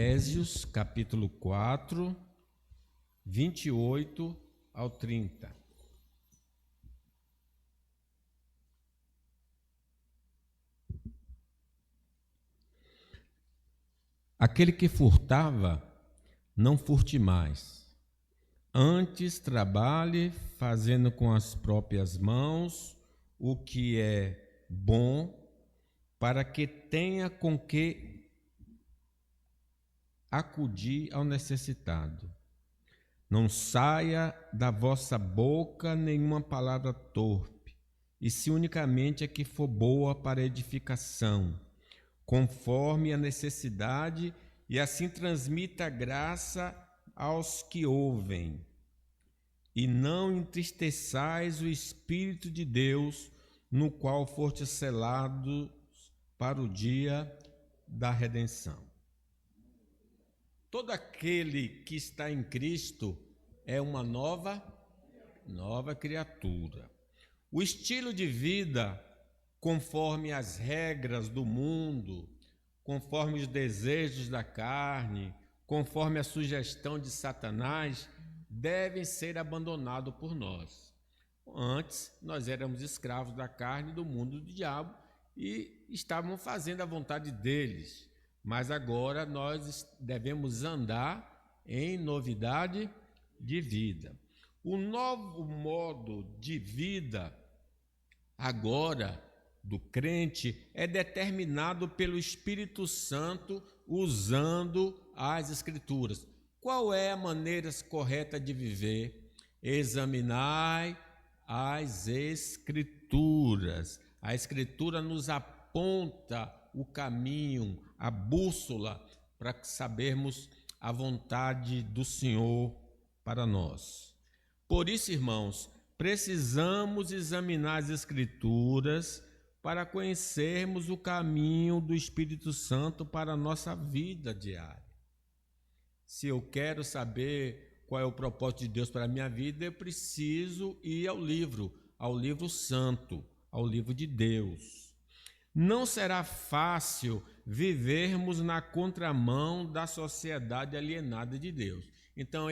Efésios, capítulo 4, 28 ao 30. Aquele que furtava, não furte mais. Antes trabalhe, fazendo com as próprias mãos o que é bom, para que tenha com que acudir ao necessitado. Não saia da vossa boca nenhuma palavra torpe, e se unicamente a que for boa para edificação, conforme a necessidade, e assim transmita a graça aos que ouvem. E não entristeçais o Espírito de Deus, no qual fostes selados para o dia da redenção. Todo aquele que está em Cristo é uma nova criatura. O estilo de vida, conforme as regras do mundo, conforme os desejos da carne, conforme a sugestão de Satanás, devem ser abandonados por nós. Antes, nós éramos escravos da carne, do mundo do diabo, e estávamos fazendo a vontade deles. Mas agora nós devemos andar em novidade de vida. O novo modo de vida agora do crente é determinado pelo Espírito Santo usando as Escrituras. Qual é a maneira correta de viver? Examinai as Escrituras. A Escritura nos aponta o caminho, a bússola, para sabermos a vontade do Senhor para nós. Por isso, irmãos, precisamos examinar as Escrituras para conhecermos o caminho do Espírito Santo para a nossa vida diária. Se eu quero saber qual é o propósito de Deus para a minha vida, eu preciso ir ao livro santo, ao livro de Deus. Não será fácil vivermos na contramão da sociedade alienada de Deus. Então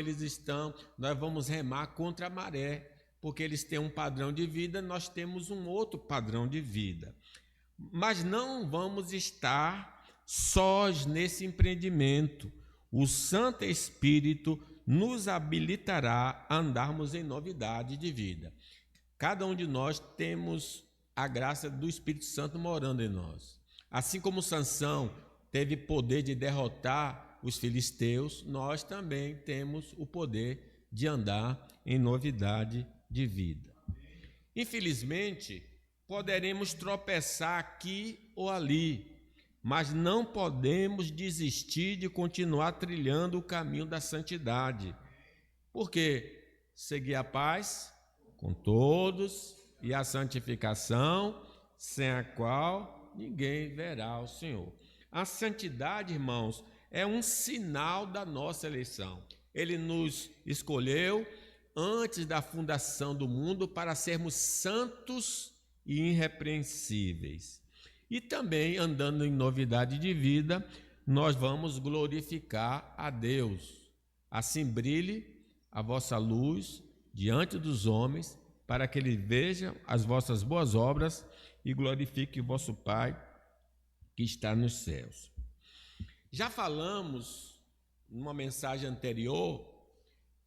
nós vamos remar contra a maré, porque eles têm um padrão de vida, nós temos um outro padrão de vida. Mas não vamos estar sós nesse empreendimento. O Santo Espírito nos habilitará a andarmos em novidade de vida. Cada um de nós temos a graça do Espírito Santo morando em nós. Assim como Sansão teve poder de derrotar os filisteus, nós também temos o poder de andar em novidade de vida. Infelizmente, poderemos tropeçar aqui ou ali, mas não podemos desistir de continuar trilhando o caminho da santidade. Porque seguir a paz com todos e a santificação, sem a qual ninguém verá o Senhor. A santidade, irmãos, é um sinal da nossa eleição. Ele nos escolheu antes da fundação do mundo para sermos santos e irrepreensíveis. E também, andando em novidade de vida, nós vamos glorificar a Deus. Assim brilhe a vossa luz diante dos homens, para que ele veja as vossas boas obras e glorifique o vosso Pai que está nos céus. Já falamos, numa mensagem anterior,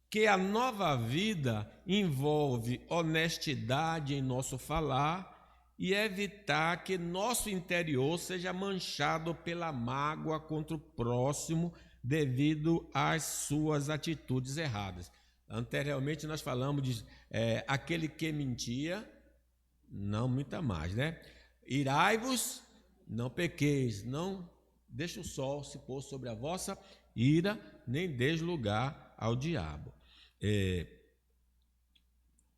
que a nova vida envolve honestidade em nosso falar e evitar que nosso interior seja manchado pela mágoa contra o próximo devido às suas atitudes erradas. Anteriormente nós falamos de aquele que mentia, não minta mais, né? Irai-vos, não pequeis, não deixe o sol se pôr sobre a vossa ira, nem deis lugar ao diabo.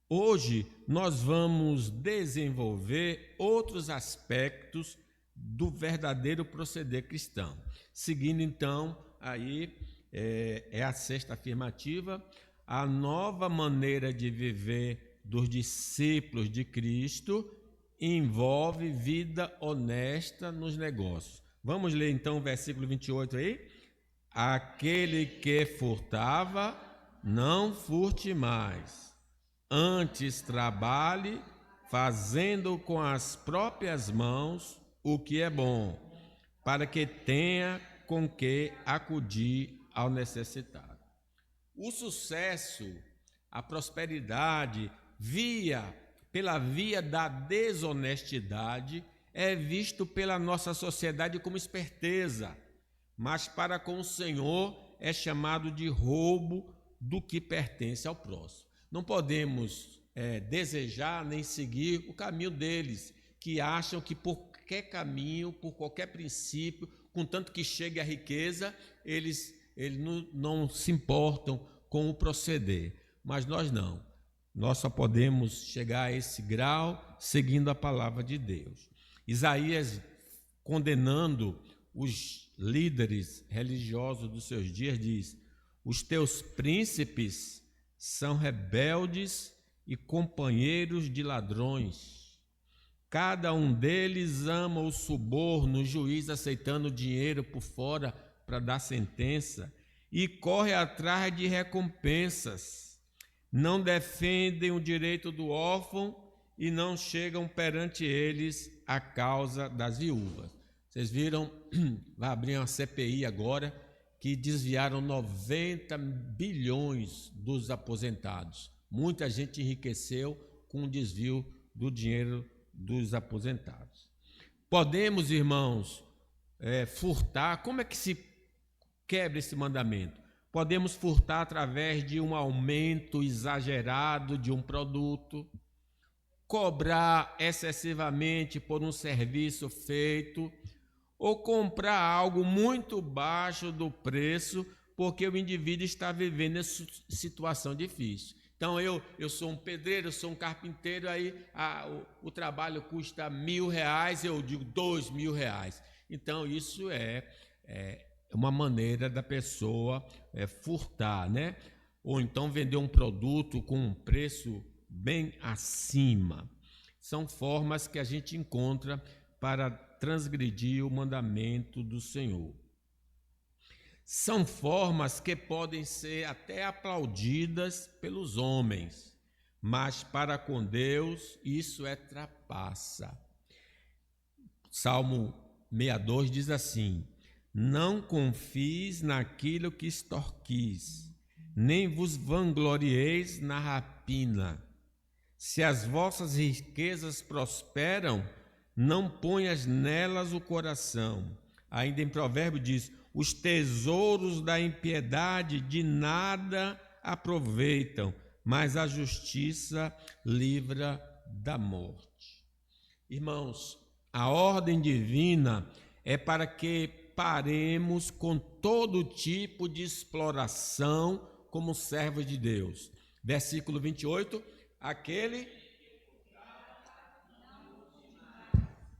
Hoje nós vamos desenvolver outros aspectos do verdadeiro proceder cristão. Seguindo então, aí é a sexta afirmativa, a nova maneira de viver dos discípulos de Cristo envolve vida honesta nos negócios. Vamos ler então o versículo 28 aí? aquele que furtava, não furte mais. Antes trabalhe, fazendo com as próprias mãos o que é bom, para que tenha com que acudir ao necessitado. O sucesso, a prosperidade, pela via da desonestidade, é visto pela nossa sociedade como esperteza, mas para com o Senhor é chamado de roubo do que pertence ao próximo. Não podemos desejar nem seguir o caminho deles, que acham que por qualquer caminho, por qualquer princípio, contanto que chegue a riqueza, eles não se importam com o proceder. Mas nós não. Nós só podemos chegar a esse grau seguindo a palavra de Deus. Isaías, condenando os líderes religiosos dos seus dias, diz: os teus príncipes são rebeldes e companheiros de ladrões. Cada um deles ama o suborno, o juiz aceitando dinheiro por fora para dar sentença, e corre atrás de recompensas. Não defendem o direito do órfão e não chegam perante eles a causa das viúvas. Vocês viram, vai abrir uma CPI agora, que desviaram 90 bilhões dos aposentados. Muita gente enriqueceu com o desvio do dinheiro dos aposentados. Podemos, irmãos, furtar. Como é que se quebra esse mandamento? Podemos furtar através de um aumento exagerado de um produto, cobrar excessivamente por um serviço feito, ou comprar algo muito baixo do preço porque o indivíduo está vivendo essa situação difícil. Então, eu sou um pedreiro, eu sou um carpinteiro, aí o trabalho custa R$1.000, eu digo R$2.000. Então, isso é uma maneira da pessoa furtar, né? Ou então vender um produto com um preço bem acima. São formas que a gente encontra para transgredir o mandamento do Senhor. São formas que podem ser até aplaudidas pelos homens, mas para com Deus isso é trapaça. Salmo 62 diz assim: não confies naquilo que extorquis, nem vos vanglorieis na rapina. Se as vossas riquezas prosperam, não ponhas nelas o coração. Ainda em Provérbio diz: os tesouros da impiedade de nada aproveitam, mas a justiça livra da morte. Irmãos, a ordem divina é para que paremos com todo tipo de exploração como servos de Deus. Versículo 28, aquele...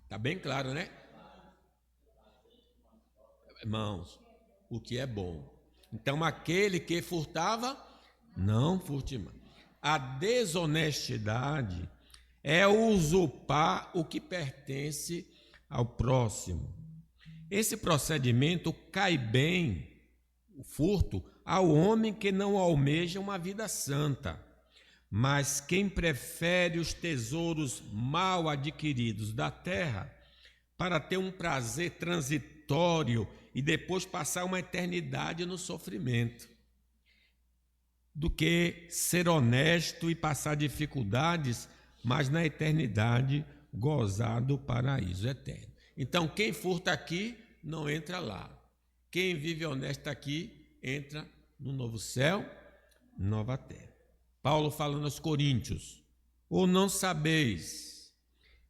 Está bem claro, né? Irmãos, o que é bom. Então, aquele que furtava, não furte mais. A desonestidade é usurpar o que pertence ao próximo. Esse procedimento cai bem, o furto, ao homem que não almeja uma vida santa. Mas quem prefere os tesouros mal adquiridos da terra para ter um prazer transitório e depois passar uma eternidade no sofrimento, do que ser honesto e passar dificuldades, mas na eternidade gozar do paraíso eterno. Então, quem furta aqui, não entra lá. Quem vive honesto aqui, entra no novo céu, nova terra. Paulo falando aos Coríntios: ou não sabeis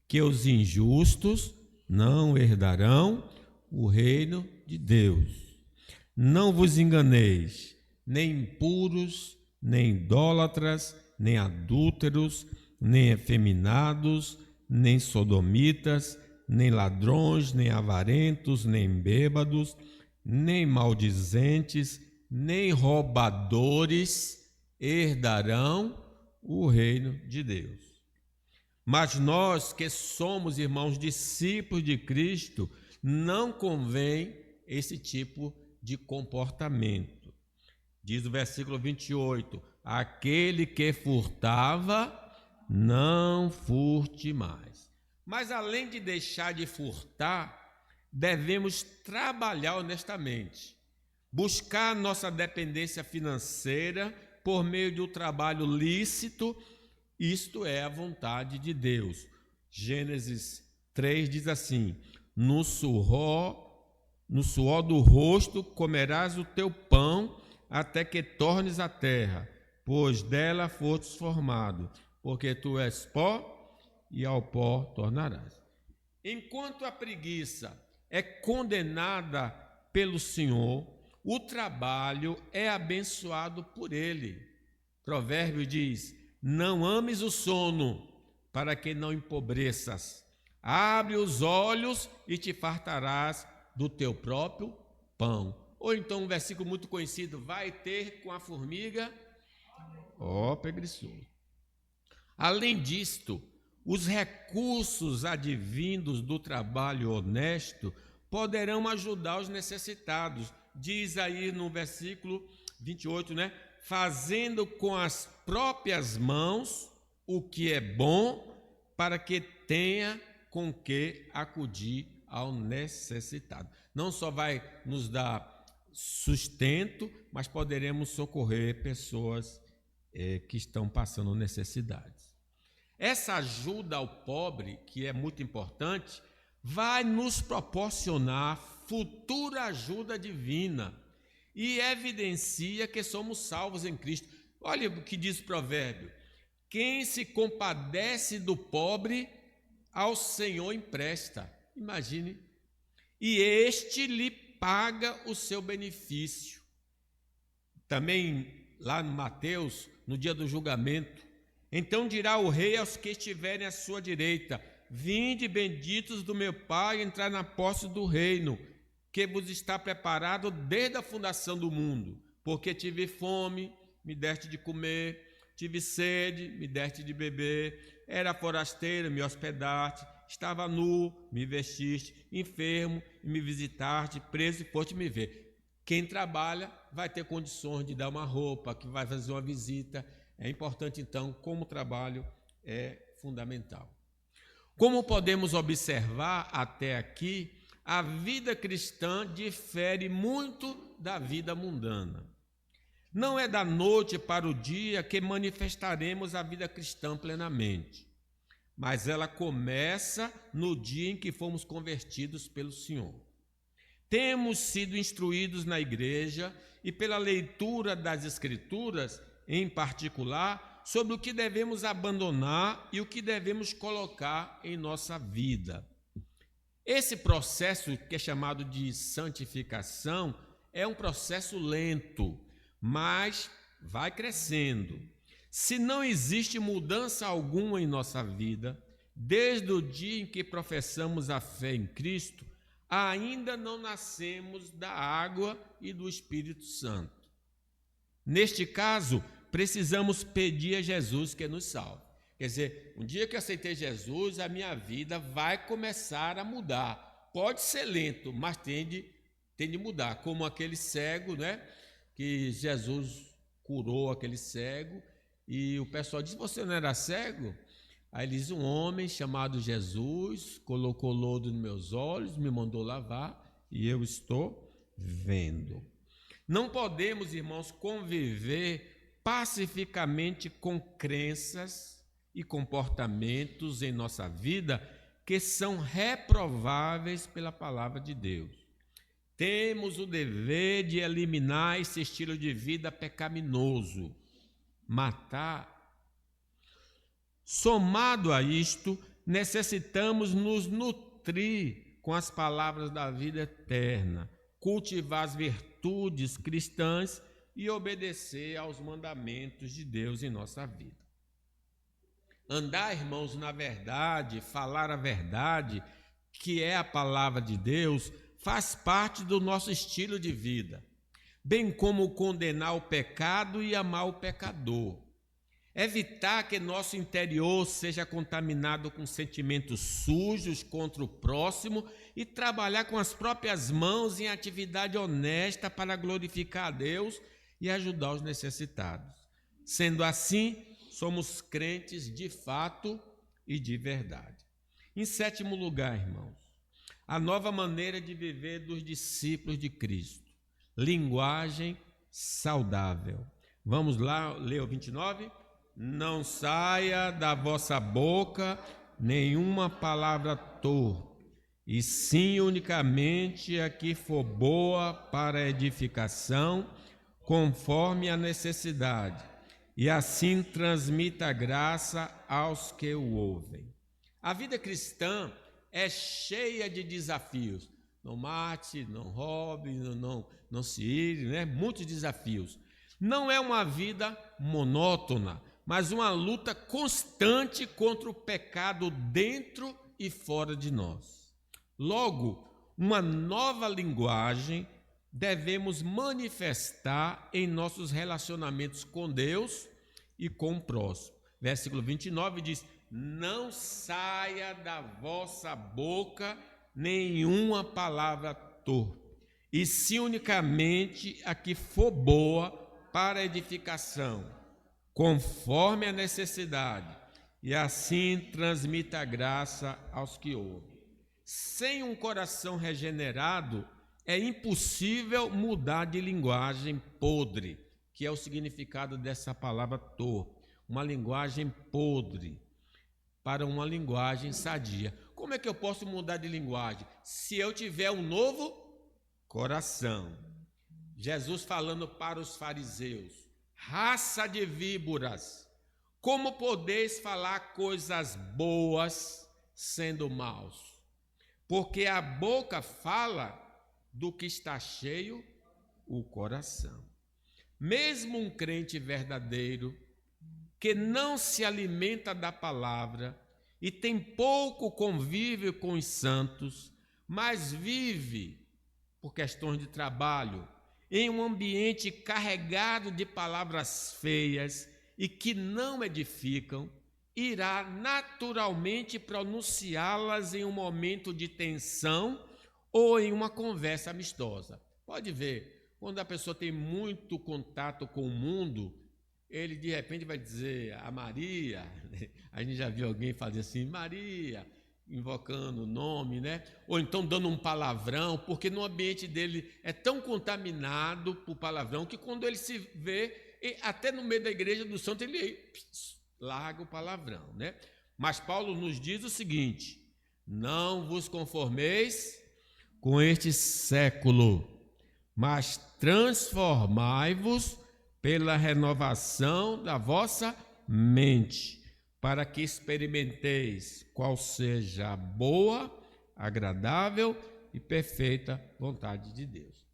que os injustos não herdarão o reino de Deus? Não vos enganeis, nem impuros, nem idólatras, nem adúlteros, nem efeminados, nem sodomitas, nem ladrões, nem avarentos, nem bêbados, nem maldizentes, nem roubadores herdarão o reino de Deus. Mas nós que somos, irmãos, discípulos de Cristo, não convém esse tipo de comportamento. Diz o versículo 28, aquele que furtava, não furte mais. Mas além de deixar de furtar, devemos trabalhar honestamente, buscar nossa dependência financeira por meio de um trabalho lícito, isto é a vontade de Deus. Gênesis 3 diz assim, no suor do rosto comerás o teu pão até que tornes a terra, pois dela fostes formado, porque tu és pó e ao pó tornarás. Enquanto a preguiça é condenada pelo Senhor, o trabalho é abençoado por Ele. Provérbio diz, não ames o sono, para que não empobreças. Abre os olhos e te fartarás do teu próprio pão. Ou então um versículo muito conhecido, vai ter com a formiga, preguiçoso. Além disto, os recursos advindos do trabalho honesto poderão ajudar os necessitados. Diz aí no versículo 28, fazendo com as próprias mãos o que é bom, para que tenha com que acudir ao necessitado. Não só vai nos dar sustento, mas poderemos socorrer pessoas que estão passando necessidades. Essa ajuda ao pobre, que é muito importante, vai nos proporcionar futura ajuda divina e evidencia que somos salvos em Cristo. Olha o que diz o provérbio, quem se compadece do pobre, ao Senhor empresta. Imagine, e este lhe paga o seu benefício. Também lá no Mateus, no dia do julgamento, então dirá o rei aos que estiverem à sua direita, vinde benditos do meu Pai, entrar na posse do reino, que vos está preparado desde a fundação do mundo, porque tive fome, me deste de comer, tive sede, me deste de beber, era forasteiro, me hospedaste, estava nu, me vestiste, enfermo, me visitaste, preso e foste me ver. Quem trabalha vai ter condições de dar uma roupa, que vai fazer uma visita. É importante, então, como o trabalho é fundamental. Como podemos observar até aqui, a vida cristã difere muito da vida mundana. Não é da noite para o dia que manifestaremos a vida cristã plenamente, mas ela começa no dia em que fomos convertidos pelo Senhor. Temos sido instruídos na igreja e pela leitura das Escrituras, em particular, sobre o que devemos abandonar e o que devemos colocar em nossa vida. Esse processo, que é chamado de santificação, é um processo lento, mas vai crescendo. Se não existe mudança alguma em nossa vida, desde o dia em que professamos a fé em Cristo, ainda não nascemos da água e do Espírito Santo. Neste caso, precisamos pedir a Jesus que nos salve. Quer dizer, um dia que eu aceitei Jesus, a minha vida vai começar a mudar. Pode ser lento, mas tem de mudar. Como aquele cego, que Jesus curou aquele cego, e o pessoal disse, você não era cego? Aí ele diz, um homem chamado Jesus colocou lodo nos meus olhos, me mandou lavar, e eu estou vendo. Não podemos, irmãos, conviver pacificamente com crenças e comportamentos em nossa vida que são reprováveis pela palavra de Deus. Temos o dever de eliminar esse estilo de vida pecaminoso, matar. Somado a isto, necessitamos nos nutrir com as palavras da vida eterna, cultivar as virtudes cristãs e obedecer aos mandamentos de Deus em nossa vida. Andar, irmãos, na verdade, falar a verdade, que é a palavra de Deus, faz parte do nosso estilo de vida, bem como condenar o pecado e amar o pecador. Evitar que nosso interior seja contaminado com sentimentos sujos contra o próximo e trabalhar com as próprias mãos em atividade honesta para glorificar a Deus e ajudar os necessitados. Sendo assim, somos crentes de fato e de verdade. Em sétimo lugar, irmãos, a nova maneira de viver dos discípulos de Cristo. Linguagem saudável. Vamos lá ler o 29? Não saia da vossa boca nenhuma palavra torpe, e sim unicamente a que for boa para a edificação, conforme a necessidade, e assim transmita a graça aos que o ouvem. A vida cristã é cheia de desafios. Não mate, não roube, não se ire, né? Muitos desafios. Não é uma vida monótona, mas uma luta constante contra o pecado dentro e fora de nós. Logo, uma nova linguagem devemos manifestar em nossos relacionamentos com Deus e com o próximo. Versículo 29 diz: não saia da vossa boca nenhuma palavra torpe, e sim unicamente a que for boa para a edificação, conforme a necessidade, e assim transmita a graça aos que ouvem. Sem um coração regenerado, é impossível mudar de linguagem podre, que é o significado dessa palavra torpe, uma linguagem podre, para uma linguagem sadia. Como é que eu posso mudar de linguagem? Se eu tiver um novo coração. Jesus falando para os fariseus: raça de víboras, como podeis falar coisas boas sendo maus? Porque a boca fala do que está cheio o coração. Mesmo um crente verdadeiro, que não se alimenta da palavra e tem pouco convívio com os santos, mas vive, por questões de trabalho, em um ambiente carregado de palavras feias e que não edificam, irá naturalmente pronunciá-las em um momento de tensão ou em uma conversa amistosa. Pode ver, quando a pessoa tem muito contato com o mundo, ele de repente vai dizer a Maria, a gente já viu alguém fazer assim, Maria, invocando o nome, né? Ou então dando um palavrão, porque no ambiente dele é tão contaminado por palavrão que quando ele se vê, até no meio da igreja do santo, ele larga o palavrão, né? Mas Paulo nos diz o seguinte: não vos conformeis com este século, mas transformai-vos pela renovação da vossa mente, para que experimenteis qual seja a boa, agradável e perfeita vontade de Deus.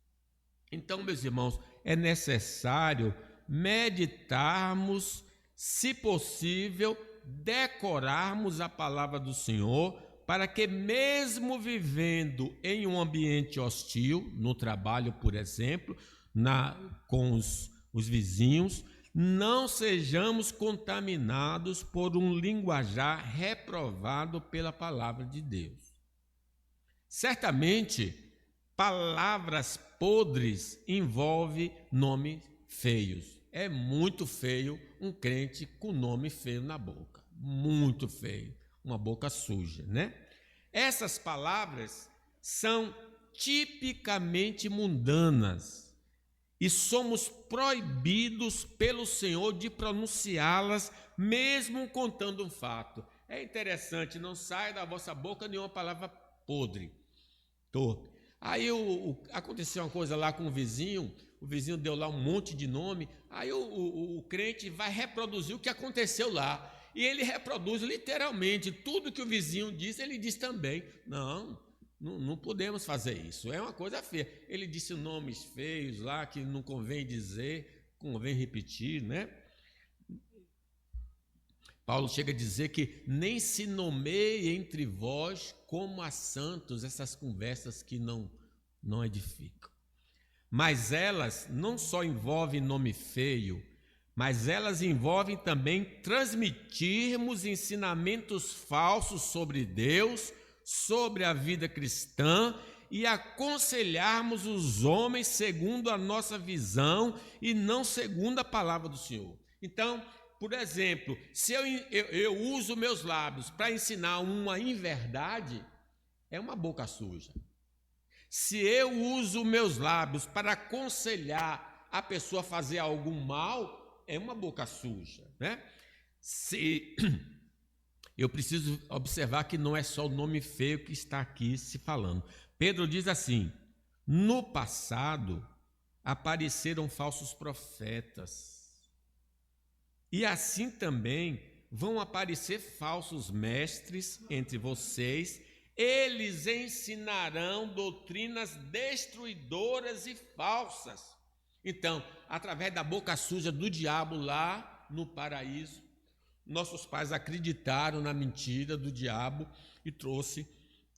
Então, meus irmãos, é necessário meditarmos, se possível, decorarmos a palavra do Senhor, para que mesmo vivendo em um ambiente hostil, no trabalho, por exemplo, com os vizinhos, não sejamos contaminados por um linguajar reprovado pela palavra de Deus. Certamente, palavras podres envolvem nomes feios. É muito feio um crente com nome feio na boca. Muito feio. Uma boca suja, né? Essas palavras são tipicamente mundanas e somos proibidos pelo Senhor de pronunciá-las, mesmo contando um fato. É interessante, não sai da vossa boca nenhuma palavra podre, torpe. Aí aconteceu uma coisa lá com o vizinho deu lá um monte de nome, aí o crente vai reproduzir o que aconteceu lá. E ele reproduz literalmente tudo que o vizinho disse, ele diz também. Não podemos fazer isso, é uma coisa feia. Ele disse nomes feios lá que não convém dizer, convém repetir, né? Paulo chega a dizer que nem se nomeie entre vós como a santos essas conversas que não edificam. Mas elas não só envolvem nome feio, mas elas envolvem também transmitirmos ensinamentos falsos sobre Deus, sobre a vida cristã e aconselharmos os homens segundo a nossa visão e não segundo a palavra do Senhor. Então, por exemplo, se eu uso meus lábios para ensinar uma inverdade, é uma boca suja. Se eu uso meus lábios para aconselhar a pessoa a fazer algo mal, é uma boca suja, né? Eu preciso observar que não é só o nome feio que está aqui se falando. Pedro diz assim: no passado apareceram falsos profetas, e assim também vão aparecer falsos mestres entre vocês. Eles ensinarão doutrinas destruidoras e falsas. Então, através da boca suja do diabo lá no paraíso, nossos pais acreditaram na mentira do diabo e trouxe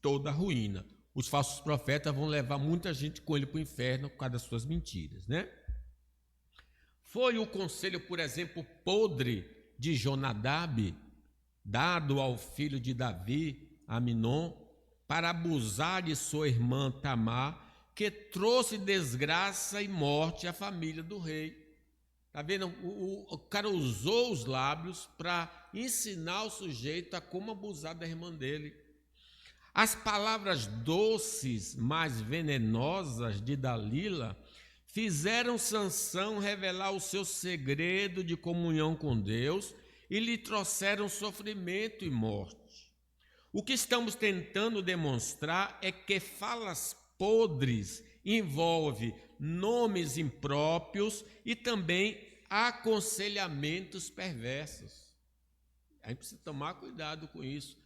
toda a ruína. Os falsos profetas vão levar muita gente com ele para o inferno por causa das suas mentiras, né? Foi o conselho, por exemplo, podre de Jonadab, dado ao filho de Davi, Aminon, para abusar de sua irmã Tamar, que trouxe desgraça e morte à família do rei. Está vendo? O cara usou os lábios para ensinar o sujeito a como abusar da irmã dele. As palavras doces, mas venenosas de Dalila fizeram Sansão revelar o seu segredo de comunhão com Deus e lhe trouxeram sofrimento e morte. O que estamos tentando demonstrar é que falas podres envolve nomes impróprios e também aconselhamentos perversos. A gente precisa tomar cuidado com isso.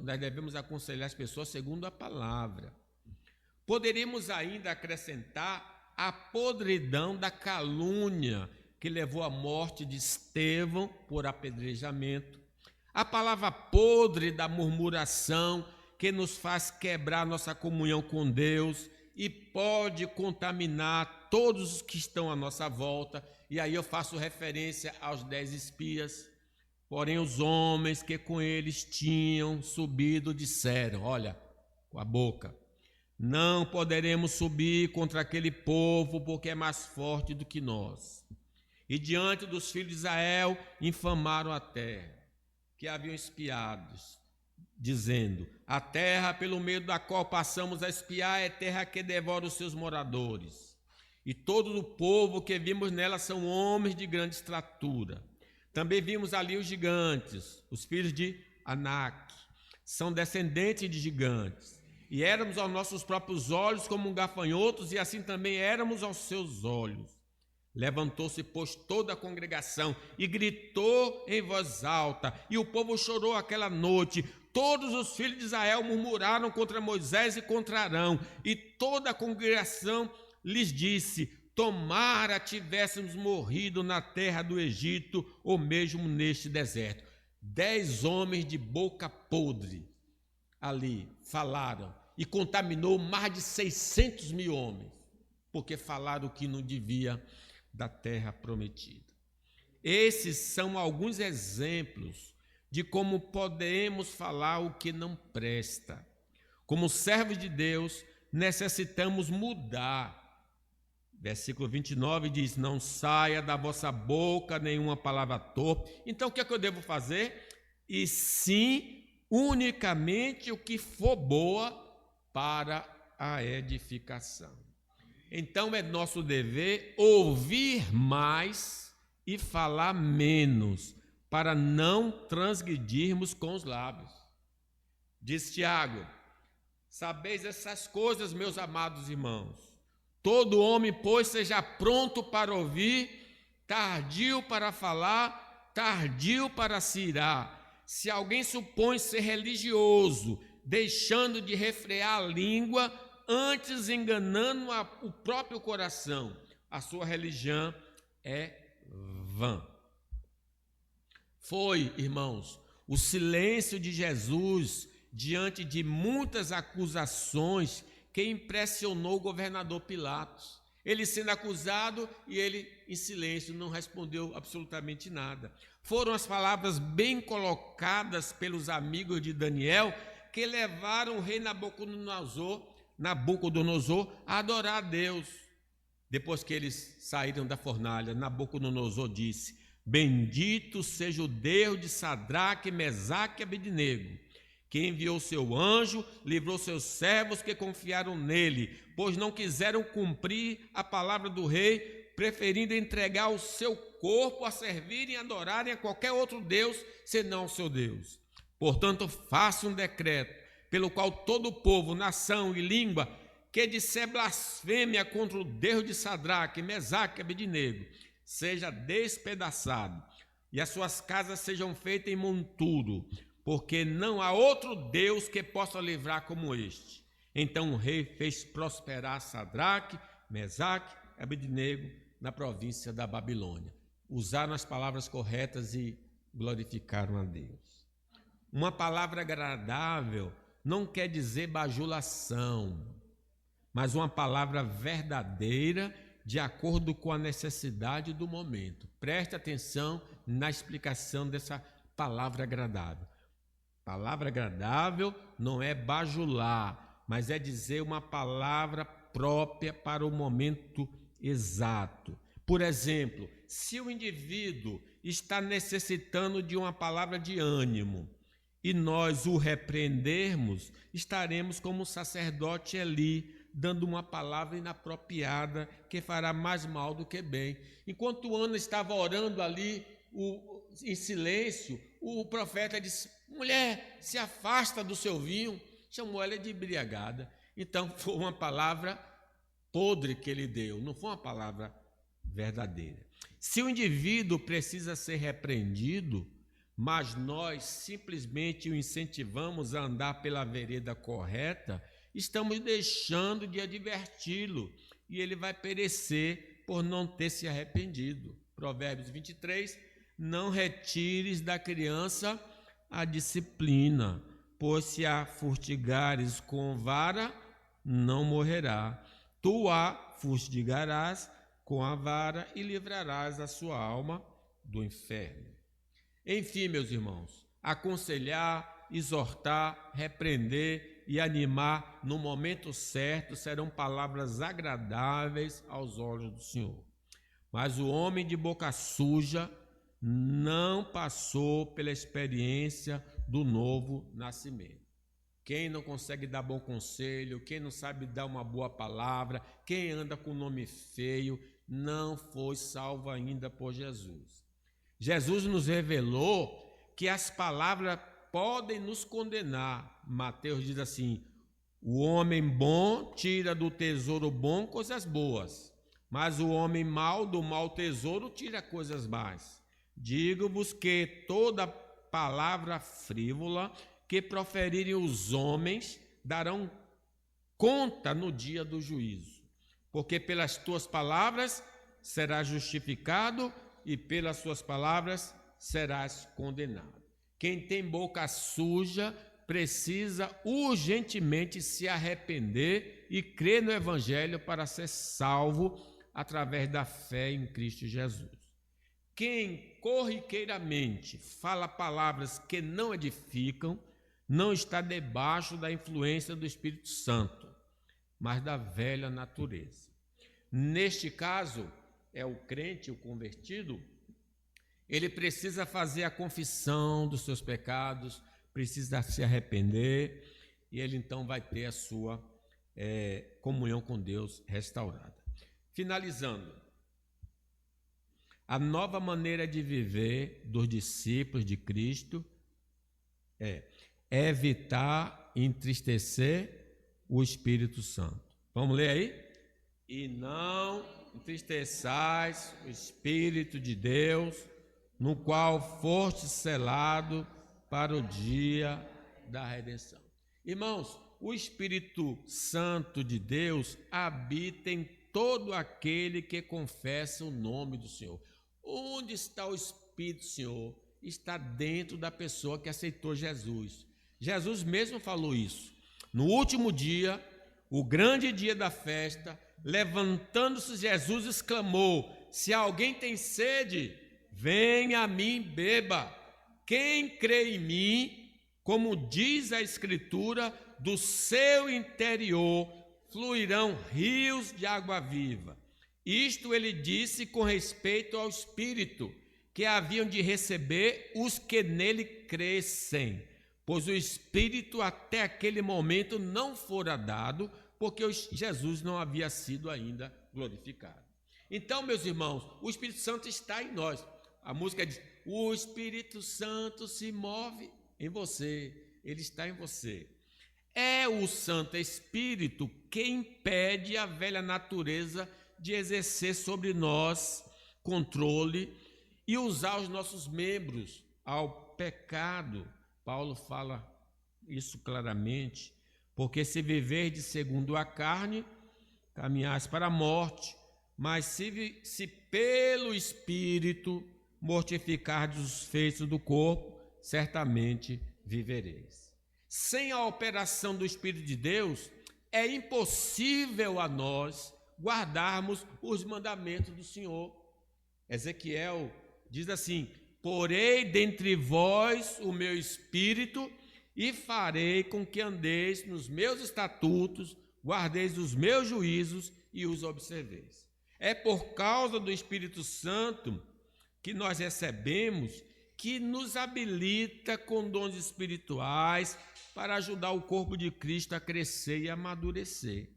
Nós devemos aconselhar as pessoas segundo a palavra. Poderíamos ainda acrescentar a podridão da calúnia que levou à morte de Estevão por apedrejamento. A palavra podre da murmuração que nos faz quebrar nossa comunhão com Deus e pode contaminar todos os que estão à nossa volta. E aí eu faço referência aos 10 espias. Porém, os homens que com eles tinham subido disseram, olha, com a boca, não poderemos subir contra aquele povo porque é mais forte do que nós. E diante dos filhos de Israel infamaram a terra que haviam espiado, dizendo, a terra pelo meio da qual passamos a espiar é terra que devora os seus moradores. E todo o povo que vimos nela são homens de grande estatura. Também vimos ali os gigantes, os filhos de Anak, são descendentes de gigantes. E éramos aos nossos próprios olhos como gafanhotos, e assim também éramos aos seus olhos. Levantou-se, pois, toda a congregação e gritou em voz alta, e o povo chorou aquela noite. Todos os filhos de Israel murmuraram contra Moisés e contra Arão, e toda a congregação lhes disse, tomara tivéssemos morrido na terra do Egito, ou mesmo neste deserto. 10 homens de boca podre ali falaram, e contaminou mais de 600 mil homens, porque falaram o que não devia da terra prometida. Esses são alguns exemplos de como podemos falar o que não presta. Como servos de Deus, necessitamos mudar. Versículo 29 diz, não saia da vossa boca nenhuma palavra torpe. Então, o que é que eu devo fazer? E sim, unicamente o que for boa para a edificação. Então é nosso dever ouvir mais e falar menos, para não transgredirmos com os lábios. Diz Tiago, sabeis essas coisas, meus amados irmãos. Todo homem, pois, seja pronto para ouvir, tardio para falar, tardio para se irar. Se alguém supõe ser religioso, deixando de refrear a língua, antes enganando o próprio coração, a sua religião é vã. Foi, irmãos, o silêncio de Jesus diante de muitas acusações que impressionou o governador Pilatos. Ele sendo acusado e ele em silêncio, não respondeu absolutamente nada. Foram as palavras bem colocadas pelos amigos de Daniel que levaram o rei Nabucodonosor a adorar a Deus. Depois que eles saíram da fornalha, Nabucodonosor disse: bendito seja o Deus de Sadraque, Mesaque e Abednego, que enviou seu anjo, livrou seus servos que confiaram nele, pois não quiseram cumprir a palavra do rei, preferindo entregar o seu corpo a servirem e adorarem a qualquer outro Deus, senão o seu Deus. Portanto, faça um decreto, pelo qual todo o povo, nação e língua que disser blasfêmia contra o Deus de Sadraque, Mesaque e Abednego, seja despedaçado, e as suas casas sejam feitas em monturo, porque não há outro Deus que possa livrar como este. Então o rei fez prosperar Sadraque, Mesaque e Abednego na província da Babilônia. Usaram as palavras corretas e glorificaram a Deus. Uma palavra agradável não quer dizer bajulação, mas uma palavra verdadeira de acordo com a necessidade do momento. Preste atenção na explicação dessa palavra agradável. Palavra agradável não é bajular, mas é dizer uma palavra própria para o momento exato. Por exemplo, se o indivíduo está necessitando de uma palavra de ânimo e nós o repreendermos, estaremos como o sacerdote Eli, dando uma palavra inapropriada que fará mais mal do que bem. Enquanto Ana estava orando ali em silêncio, o profeta disse: mulher, se afasta do seu vinho. Chamou ela de embriagada. Então foi uma palavra podre que ele deu, não foi uma palavra verdadeira. Se o indivíduo precisa ser repreendido, mas nós simplesmente o incentivamos a andar pela vereda correta, estamos deixando de adverti-lo e ele vai perecer por não ter se arrependido. Provérbios 23, não retires da criança a disciplina, pois se a fustigares com vara, não morrerá. Tu a fustigarás com a vara e livrarás a sua alma do inferno. Enfim, meus irmãos, aconselhar, exortar, repreender e animar no momento certo serão palavras agradáveis aos olhos do Senhor. Mas o homem de boca suja não passou pela experiência do novo nascimento. Quem não consegue dar bom conselho, quem não sabe dar uma boa palavra, quem anda com nome feio, não foi salvo ainda por Jesus. Jesus nos revelou que as palavras podem nos condenar. Mateus diz assim: o homem bom tira do tesouro bom coisas boas, mas o homem mau do mau tesouro tira coisas más. Digo-vos que toda palavra frívola que proferirem os homens darão conta no dia do juízo, porque pelas tuas palavras serás justificado e pelas suas palavras serás condenado. Quem tem boca suja precisa urgentemente se arrepender e crer no Evangelho para ser salvo através da fé em Cristo Jesus. Quem corriqueiramente fala palavras que não edificam, não está debaixo da influência do Espírito Santo, mas da velha natureza. Neste caso, é o crente, o convertido, ele precisa fazer a confissão dos seus pecados, precisa se arrepender, e ele então vai ter a sua comunhão com Deus restaurada. Finalizando, a nova maneira de viver dos discípulos de Cristo é evitar entristecer o Espírito Santo. Vamos ler aí? E não entristeçais o Espírito de Deus, no qual foste selado para o dia da redenção. Irmãos, o Espírito Santo de Deus habita em todo aquele que confessa o nome do Senhor. Onde está o Espírito do Senhor? Está dentro da pessoa que aceitou Jesus. Jesus mesmo falou isso. No último dia, o grande dia da festa, Levantando-se Jesus, exclamou: se alguém tem sede, venha a mim, beba. Quem crê em mim, como diz a Escritura, do seu interior fluirão rios de água viva. Isto ele disse com respeito ao Espírito, que haviam de receber os que nele crescem, pois o Espírito até aquele momento não fora dado, porque Jesus não havia sido ainda glorificado. Então, meus irmãos, o Espírito Santo está em nós. A música diz: o Espírito Santo se move em você, ele está em você. É o Santo Espírito que impede a velha natureza de exercer sobre nós controle e usar os nossos membros ao pecado. Paulo fala isso claramente, porque se viverdes segundo a carne, caminhais para a morte, mas se pelo Espírito mortificardes os feitos do corpo, certamente vivereis. Sem a operação do Espírito de Deus, é impossível a nós guardarmos os mandamentos do Senhor. Ezequiel diz assim: porei dentre vós o meu espírito e farei com que andeis nos meus estatutos, guardeis os meus juízos e os observeis. É por causa do Espírito Santo que nós recebemos, que nos habilita com dons espirituais para ajudar o corpo de Cristo a crescer e amadurecer.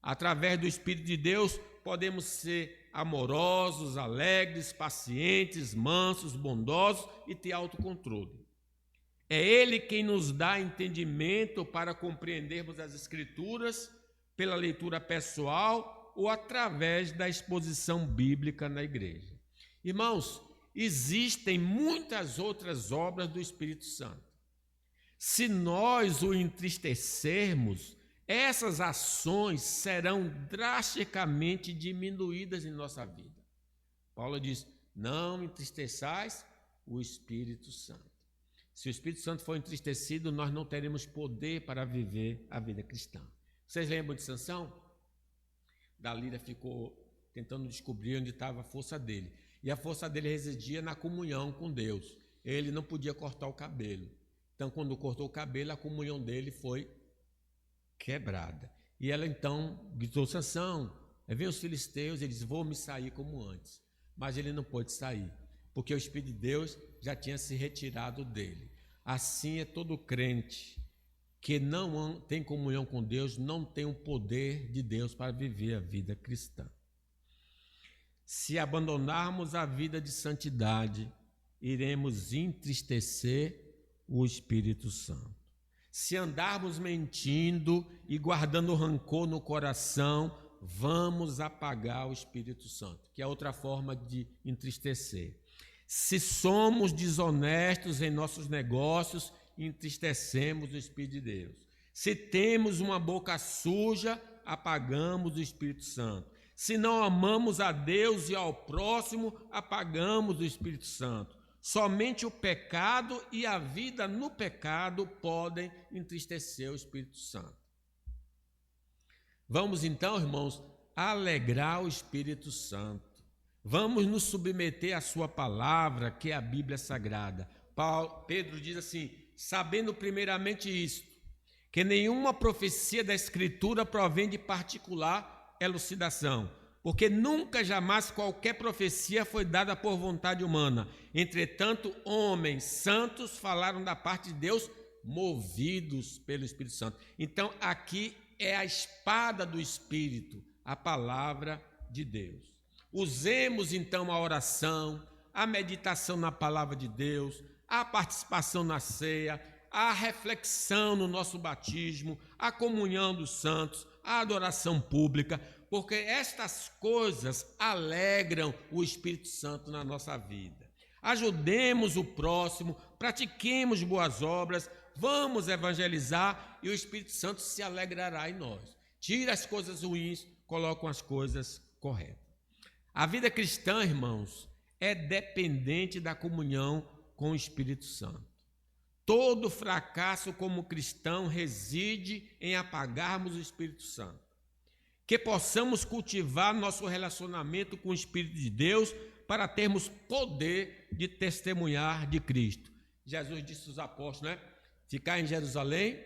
Através do Espírito de Deus, podemos ser amorosos, alegres, pacientes, mansos, bondosos e ter autocontrole. É Ele quem nos dá entendimento para compreendermos as Escrituras pela leitura pessoal ou através da exposição bíblica na igreja. Irmãos, existem muitas outras obras do Espírito Santo. Se nós o entristecermos, essas ações serão drasticamente diminuídas em nossa vida. Paulo diz: não entristeçais o Espírito Santo. Se o Espírito Santo for entristecido, nós não teremos poder para viver a vida cristã. Vocês lembram de Sansão? Dalila ficou tentando descobrir onde estava a força dele. E a força dele residia na comunhão com Deus. Ele não podia cortar o cabelo. Então, quando cortou o cabelo, a comunhão dele foi quebrada. E ela então gritou: Sansão, vem os filisteus. Ele disse: vou me sair como antes. Mas ele não pôde sair, porque o Espírito de Deus já tinha se retirado dele. Assim é todo crente que não tem comunhão com Deus, não tem o poder de Deus para viver a vida cristã. Se abandonarmos a vida de santidade, iremos entristecer o Espírito Santo. Se andarmos mentindo e guardando rancor no coração, vamos apagar o Espírito Santo, que é outra forma de entristecer. Se somos desonestos em nossos negócios, entristecemos o Espírito de Deus. Se temos uma boca suja, apagamos o Espírito Santo. Se não amamos a Deus e ao próximo, apagamos o Espírito Santo. Somente o pecado e a vida no pecado podem entristecer o Espírito Santo. Vamos então, irmãos, alegrar o Espírito Santo. Vamos nos submeter à sua palavra, que é a Bíblia Sagrada. Pedro diz assim: sabendo primeiramente isto, que nenhuma profecia da Escritura provém de particular elucidação, porque nunca jamais qualquer profecia foi dada por vontade humana. Entretanto, homens santos falaram da parte de Deus, movidos pelo Espírito Santo. Então, aqui é a espada do Espírito, a palavra de Deus. Usemos então a oração, a meditação na palavra de Deus, a participação na ceia, a reflexão no nosso batismo, a comunhão dos santos, a adoração pública, porque estas coisas alegram o Espírito Santo na nossa vida. Ajudemos o próximo, pratiquemos boas obras, vamos evangelizar e o Espírito Santo se alegrará em nós. Tira as coisas ruins, coloca as coisas corretas. A vida cristã, irmãos, é dependente da comunhão com o Espírito Santo. Todo fracasso como cristão reside em apagarmos o Espírito Santo. que possamos cultivar nosso relacionamento com o Espírito de Deus para termos poder de testemunhar de Cristo. Jesus disse aos apóstolos, né? Ficar em Jerusalém,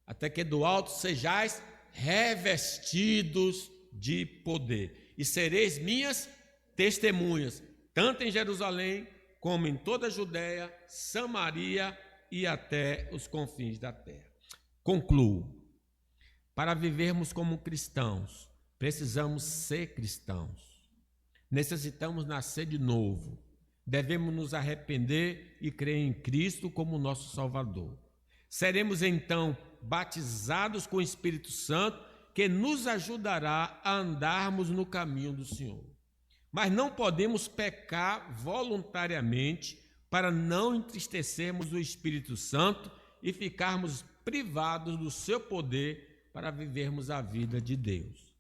até que do alto sejais revestidos de poder, e sereis minhas testemunhas, tanto em Jerusalém, como em toda a Judéia, Samaria e até os confins da terra. Concluo. Para vivermos como cristãos, precisamos ser cristãos. Necessitamos nascer de novo. Devemos nos arrepender e crer em Cristo como nosso Salvador. Seremos então batizados com o Espírito Santo, que nos ajudará a andarmos no caminho do Senhor. Mas não podemos pecar voluntariamente para não entristecermos o Espírito Santo e ficarmos privados do seu poder para vivermos a vida de Deus.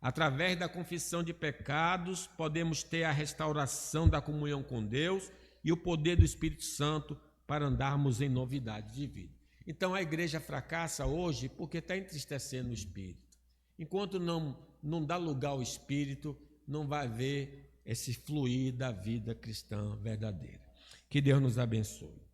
Através da confissão de pecados, podemos ter a restauração da comunhão com Deus e o poder do Espírito Santo para andarmos em novidade de vida. Então a igreja fracassa hoje porque está entristecendo o Espírito. Enquanto não dá lugar ao Espírito, não vai haver esse fluir da vida cristã verdadeira. Que Deus nos abençoe.